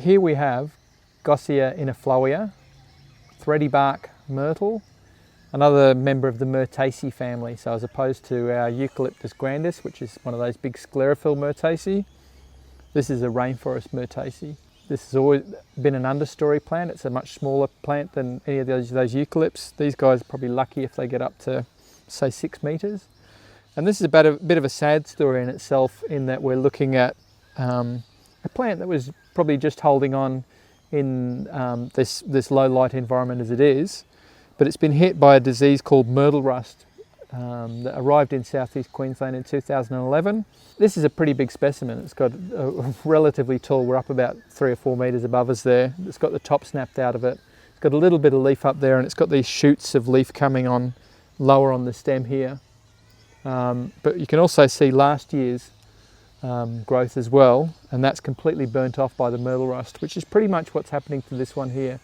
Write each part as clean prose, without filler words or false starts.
here we have Gossia inophloia, thready bark myrtle, another member of the Myrtaceae family. So as opposed to our Eucalyptus grandis, which is one of those big sclerophyll Myrtaceae, this is a rainforest Myrtaceae. This has always been an understory plant. It's a much smaller plant than any of those eucalypts. These guys are probably lucky if they get up to, say, 6 metres. And this is about a bit of a sad story in itself, in that we're looking at a plant that was probably just holding on in this low light environment as it is, but it's been hit by a disease called Myrtle Rust that arrived in southeast Queensland in 2011. This is a pretty big specimen. It's got a relatively tall, we're up about 3 or 4 metres above us there. It's got the top snapped out of it. It's got a little bit of leaf up there, and it's got these shoots of leaf coming on lower on the stem here. But you can also see last year's growth as well, and that's completely burnt off by the Myrtle Rust, which is pretty much what's happening to this one here.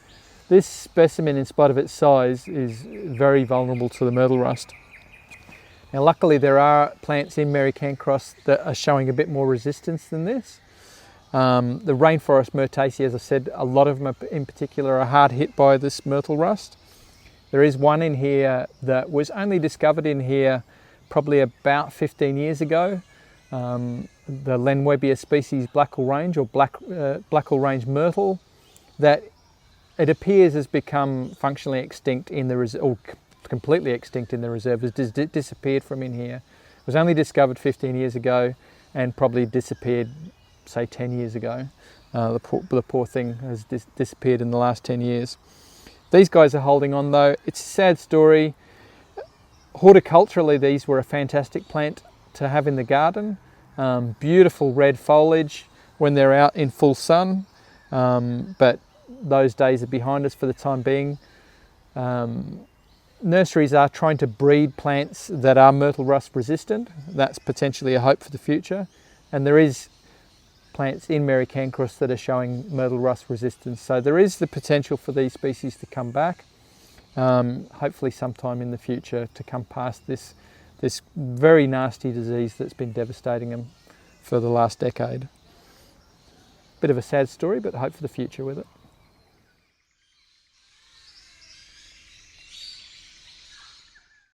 This specimen, in spite of its size, is very vulnerable to the Myrtle Rust. Now luckily there are plants in Mary Cairncross that are showing a bit more resistance than this. The rainforest Myrtaceae, as I said, a lot of them in particular are hard hit by this Myrtle Rust. There is one in here that was only discovered in here probably about 15 years ago. The Lenwebia species Blackall Range, or Blackall Range myrtle, that it appears has become functionally extinct in the reserve, or completely extinct in the reserve, has disappeared from in here. It was only discovered 15 years ago and probably disappeared, say, 10 years ago. The poor thing has disappeared in the last 10 years. These guys are holding on though. It's a sad story. Horticulturally, these were a fantastic plant to have in the garden. Beautiful red foliage when they're out in full sun, but those days are behind us for the time being. Nurseries are trying to breed plants that are Myrtle Rust resistant. That's potentially a hope for the future. And there is plants in Mary Cairncross that are showing Myrtle Rust resistance. So there is the potential for these species to come back, hopefully sometime in the future, to come past this very nasty disease that's been devastating them for the last decade. Bit of a sad story, but hope for the future with it.